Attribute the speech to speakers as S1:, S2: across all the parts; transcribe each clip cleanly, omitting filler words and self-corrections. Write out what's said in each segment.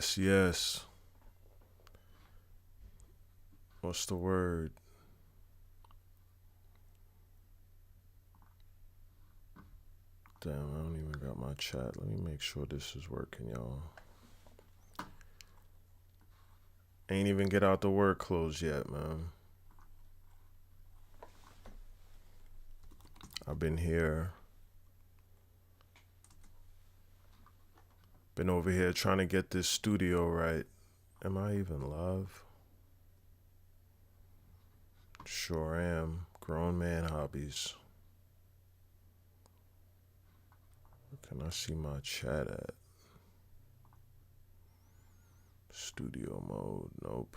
S1: Yes, yes. What's the word? Damn, I don't even got my chat. Let me make sure this is working, y'all. Ain't even get out the word clothes yet, man. I've been here, been over here trying to get this studio right. Am I even live? Sure am. Grown man hobbies. Can I see my chat at? Studio mode. Nope.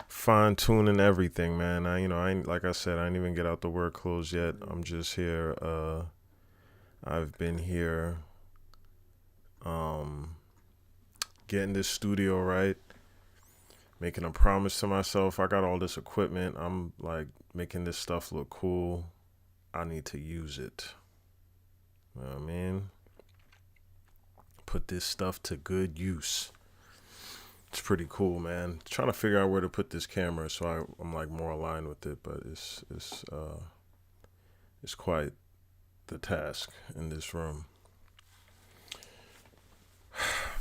S1: Fine tuning everything, man. I ain't like I said, I ain't even get out the word clothes yet. I'm just here. I've been here, um, getting this studio right, making a promise to myself. I got all this equipment. I'm like making this stuff look cool. I need to use it. You know what I mean? Put this stuff to good use. It's pretty cool, man. Trying to figure out where to put this camera so I'm like more aligned with it, but it's quite the task in this room.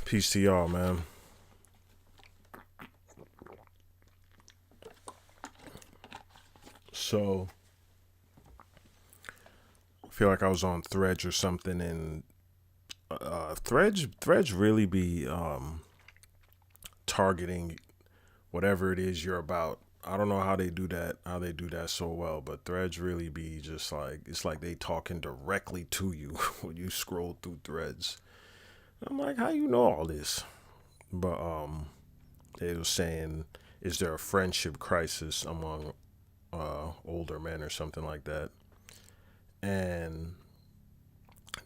S1: Peace to y'all, man. So I feel like I was on Threads or something, and Threads really be targeting whatever it is you're about. I don't know how they do that so well, but Threads really be just like it's like they talking directly to you when you scroll through Threads. I'm like, how you know all this? But they was saying, is there a friendship crisis among older men or something like that? And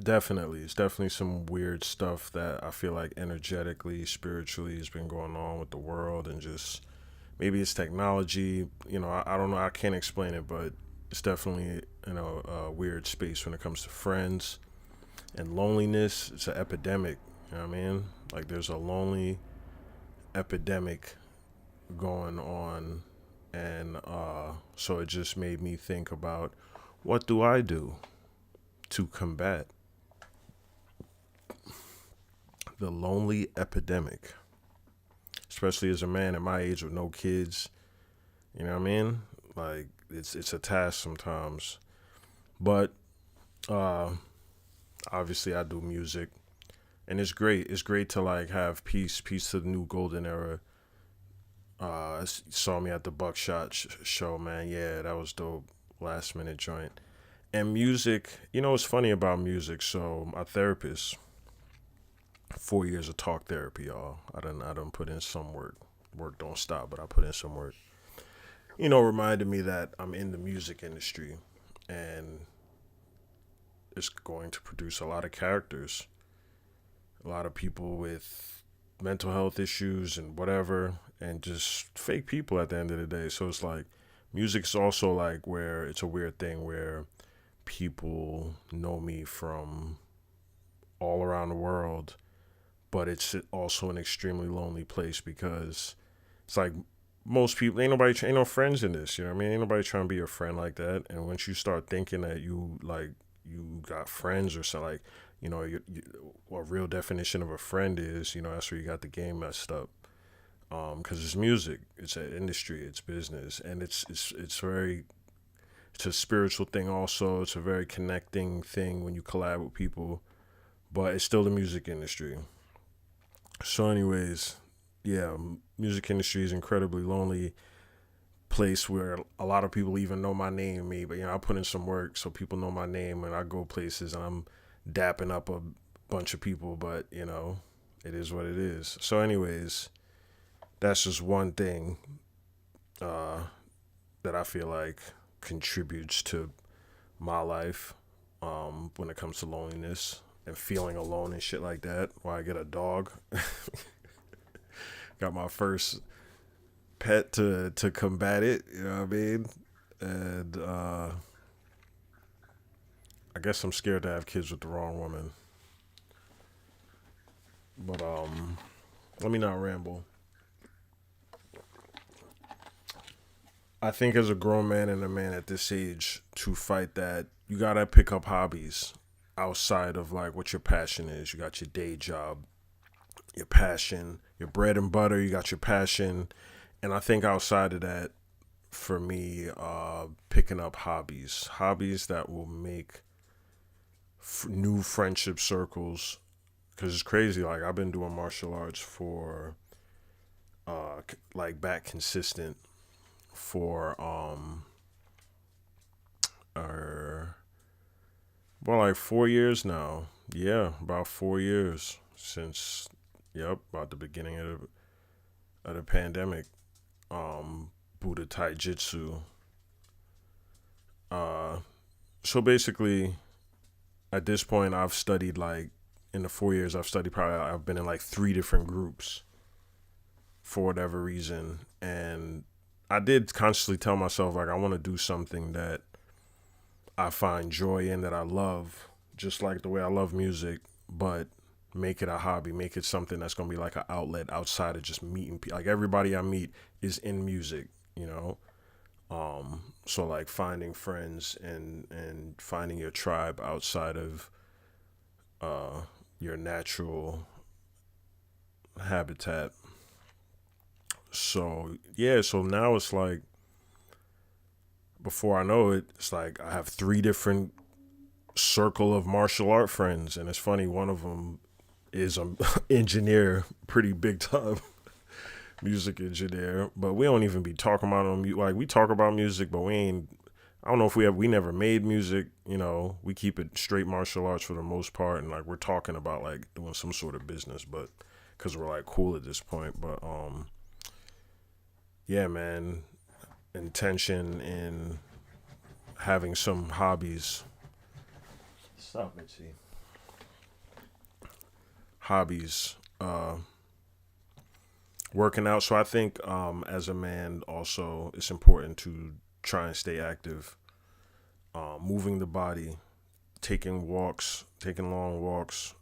S1: definitely, it's definitely some weird stuff that I feel like energetically, spiritually has been going on with the world, and just maybe it's technology. I don't know. I can't explain it, but it's definitely a weird space when it comes to friends and loneliness. It's an epidemic. You know what I mean? Like there's a lonely epidemic going on, and so it just made me think about what do I do to combat the lonely epidemic, especially as a man at my age with no kids. You know what I mean? Like it's a task sometimes, but uh, obviously I do music, and it's great. It's great to like have peace to the new golden era. Saw me at the Buckshot show, man. Yeah, that was dope. Last minute joint. And music, what's funny about music? So my therapist, 4 years of talk therapy, y'all. I done put in some work. Work don't stop, but I put in some work. Reminded me that I'm in the music industry, and it's going to produce a lot of characters, a lot of people with mental health issues and whatever, and just fake people at the end of the day. So it's like music's also like where it's a weird thing where people know me from all around the world, but it's also an extremely lonely place because it's like most people ain't no friends in this. You know what I mean? Ain't nobody trying to be your friend like that. And once you start thinking that you got friends or something, like a real definition of a friend is, that's where you got the game messed up. Because it's music, it's an industry, it's business, and it's a spiritual thing. Also, it's a very connecting thing when you collab with people, but it's still the music industry. So, anyways, yeah, music industry is incredibly lonely place where a lot of people even know my name, me, but I put in some work so people know my name, and I go places and I'm dapping up a bunch of people, but it is what it is. So, anyways, that's just one thing uh, that I feel like contributes to my life when it comes to loneliness and feeling alone and shit like that. Why I get a dog. Got my first pet to combat it. You know what I mean? And I guess I'm scared to have kids with the wrong woman. But let me not ramble. I think as a grown man and a man at this age to fight that, you gotta pick up hobbies outside of like what your passion is. You got your day job, your passion, your bread and butter, you got your passion. And I think outside of that, for me, picking up hobbies that will make new friendship circles. Because it's crazy. Like, I've been doing martial arts for, like, back consistent for, uh, well, like 4 years now. Yeah, about 4 years since, yep, about the beginning of the pandemic. Buddha Taijutsu. Uh, so basically, at this point, I've studied like in the 4 years I've studied. Probably I've been in like three different groups for whatever reason, and I did consciously tell myself like I want to do something that I find joy in, that I love, just like the way I love music, but make it a hobby, make it something that's gonna be like an outlet outside of just meeting people. Like everybody I meet is in music, you know. So like finding friends and finding your tribe outside of uh, your natural habitat. So yeah, so now it's like before I know it, it's like I have three different circle of martial art friends, and it's funny. One of them is an engineer, pretty big time music engineer, but we don't even be talking about like we talk about music, but we ain't. I don't know if we never made music. You know, we keep it straight martial arts for the most part, and like we're talking about like doing some sort of business, but because we're like cool at this point. But yeah, man, intention in having some hobbies. Stop, Mitzi. Hobbies. Working out. So I think as a man, also it's important to try and stay active, moving the body, taking walks, taking long walks,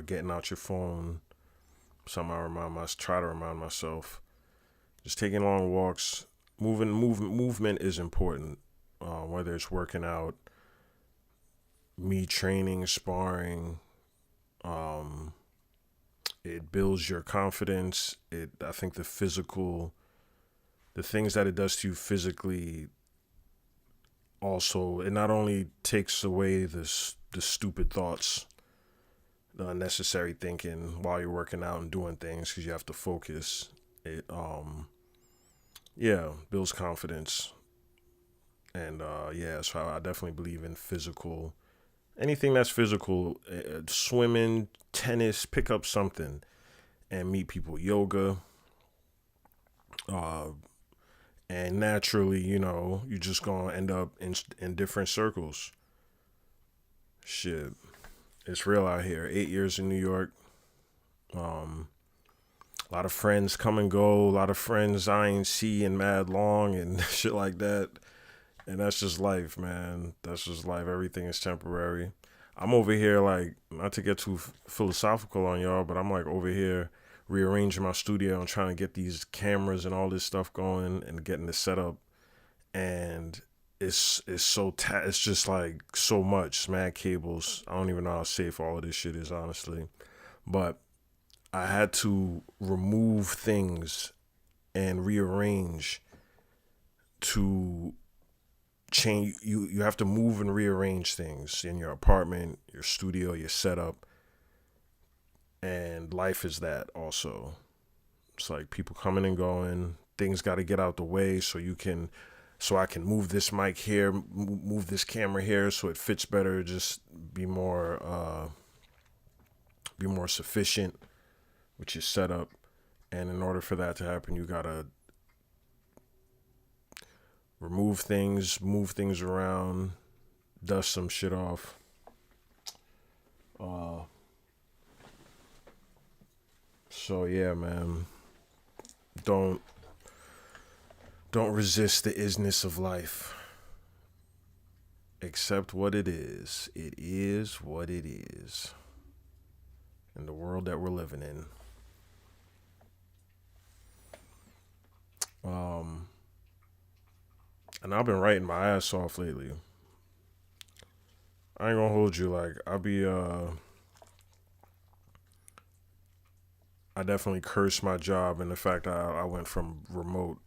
S1: getting out your phone. Something I try to remind myself. Just taking long walks, movement is important. Whether it's working out, me training, sparring, um, it builds your confidence. I think the things that it does to you physically, also, it not only takes away the stupid thoughts, the unnecessary thinking while you're working out and doing things because you have to focus. It yeah, builds confidence, and yeah, so I definitely believe in physical, anything that's physical, swimming, tennis, pick up something and meet people, yoga, uh, and naturally, you know, you just gonna end up in different circles. Shit, it's real out here. 8 years in New York. Um, a lot of friends come and go. A lot of friends I ain't see in mad long and shit like that. And that's just life, man. That's just life. Everything is temporary. I'm over here like not to get too philosophical on y'all, but I'm like over here rearranging my studio and trying to get these cameras and all this stuff going and getting the setup. And it's it's just like so much mad cables. I don't even know how safe all of this shit is, honestly. But I had to remove things and rearrange to change. You have to move and rearrange things in your apartment, your studio, your setup, and life is that also. It's like people coming and going. Things got to get out the way so I can move this mic here, move this camera here, so it fits better. Just be more sufficient with your setup. And in order for that to happen, you gotta remove things, move things around, dust some shit off. Uh, so yeah, man, don't don't resist the isness of life. Accept what it is. It is what it is. in the world that we're living in. Um, and I've been writing my ass off lately. I ain't gonna hold you. Like I definitely cursed my job and the fact I went from remote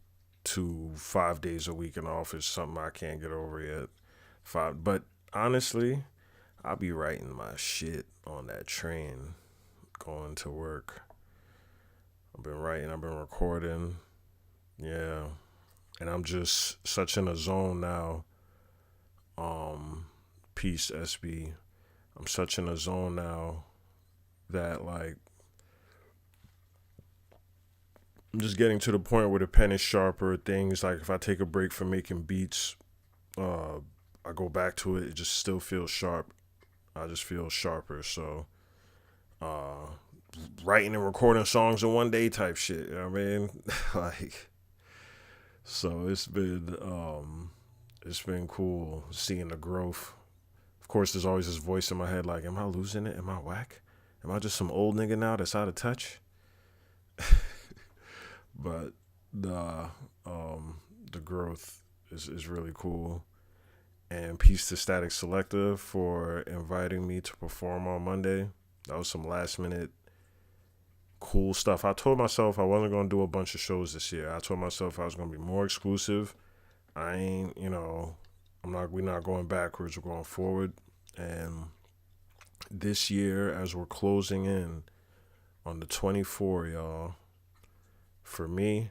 S1: to 5 days a week in the office. Something I can't get over yet. But honestly, I'll be writing my shit on that train going to work. I've been writing. I've been recording. Yeah, and I'm just such in a zone now. Um, Peace, SB. I'm such in a zone now that like I'm just getting to the point where the pen is sharper. Things like if I take a break from making beats, uh, I go back to it. It just still feels sharp. I just feel sharper. So, uh, writing and recording songs in one day type shit. You know what I mean? Like, so it's been cool seeing the growth. Of course, there's always this voice in my head like, am I losing it? Am I whack? Am I just some old nigga now that's out of touch? But the um the growth is really cool. And peace to Static Selective for inviting me to perform on Monday. That was some last minute cool stuff. I told myself I wasn't gonna do a bunch of shows this year. I told myself I was gonna be more exclusive. I ain't, we're not going backwards, we're going forward. And this year, as we're closing in on the 24, y'all, for me,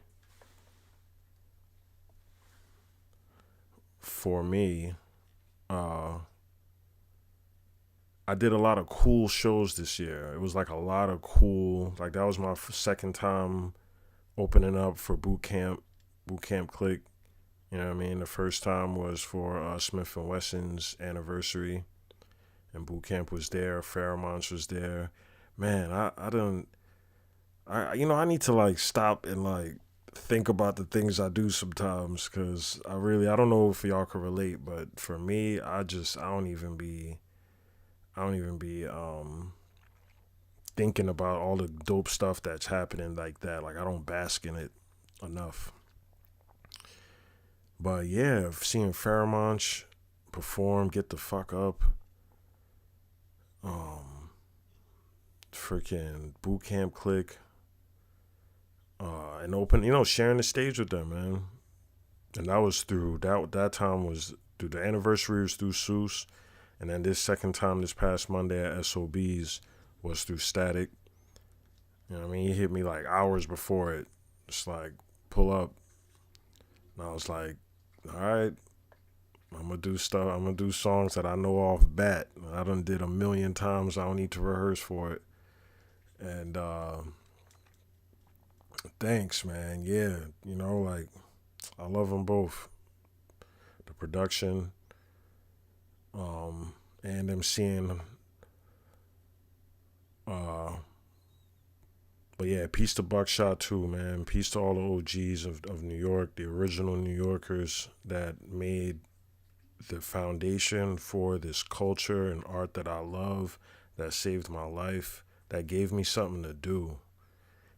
S1: for me, uh, I did a lot of cool shows this year. It was like a lot of cool, like that was my second time opening up for boot camp click. You know what I mean? The first time was for Smith and Wesson's anniversary, and boot camp was there. Pharaohs was there. Man, I don't. I need to like stop and like think about the things I do sometimes because I don't know if y'all can relate, but for me, I don't even be thinking about all the dope stuff that's happening like that. Like I don't bask in it enough. But yeah, seeing Fairmont perform, get the fuck up, um, freaking boot camp click, and open, sharing the stage with them, man. And that was through that time was through the anniversary was through Seuss, and then this second time this past Monday at SOBs was through Static. You know what I mean? He hit me like hours before it, just like pull up, and I was like, all right, I'm gonna do stuff. I'm gonna do songs that I know off bat. I done did a million times. I don't need to rehearse for it. And thanks, man. Yeah, like I love them both. The production, and them seeing. Uh, but yeah, peace to Buckshot too, man. Peace to all the OGs of New York, the original New Yorkers that made the foundation for this culture and art that I love, that saved my life, that gave me something to do.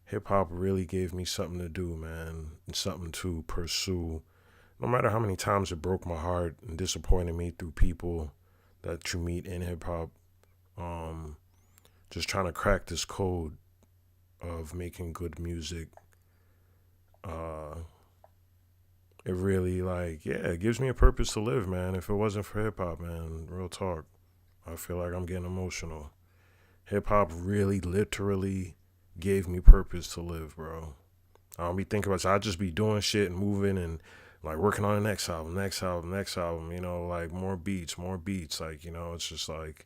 S1: Hip hop really gave me something to do, man, and something to pursue. No matter how many times it broke my heart and disappointed me through people that you meet in hip hop, um, just trying to crack this code of making good music. Uh, it really it gives me a purpose to live, man. If it wasn't for hip hop, man, real talk, I feel like I'm getting emotional. Hip hop really literally gave me purpose to live, bro. I don't be thinking about it. I just be doing shit and moving and like working on the next album, next album, like more beats, more beats. Like, it's just like,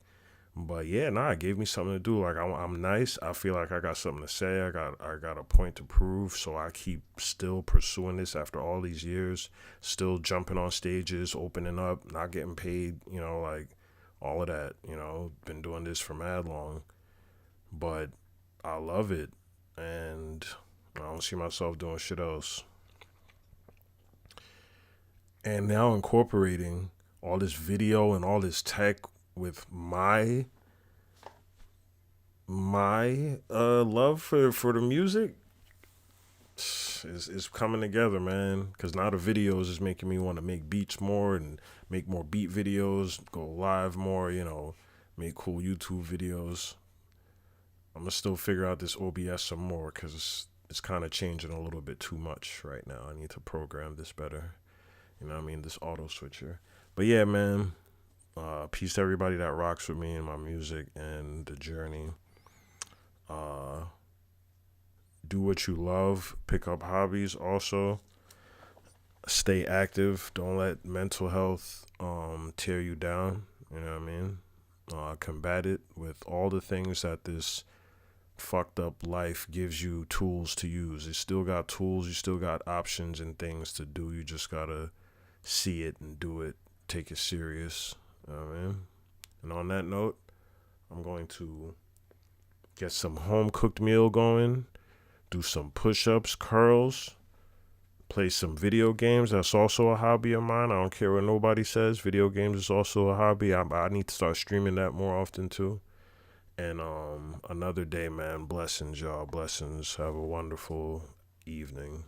S1: but yeah, nah, it gave me something to do. Like I'm nice. I feel like I got something to say. I got a point to prove. So I keep still pursuing this after all these years, still jumping on stages, opening up, not getting paid, like all of that, been doing this for mad long, but I love it. And I don't see myself doing shit else. And now incorporating all this video and all this tech with my My love for the music is coming together, man. Because now the videos is making me want to make beats more and make more beat videos, go live more. Make cool YouTube videos. I'm gonna still figure out this OBS some more because it's kind of changing a little bit too much right now. I need to program this better. You know what I mean? This auto switcher. But yeah, man. Peace to everybody that rocks with me and my music and the journey. Uh, do what you love. Pick up hobbies. Also, stay active. Don't let mental health tear you down. You know what I mean? Combat it with all the things that this fucked up life gives you tools to use. You still got tools. You still got options and things to do. You just gotta see it and do it. Take it serious. You know what I mean? And on that note, I'm going to get some home cooked meal going, do some push ups, curls, play some video games. That's also a hobby of mine. I don't care what nobody says. Video games is also a hobby. I need to start streaming that more often too. And another day, man. Blessings, y'all. Blessings. Have a wonderful evening.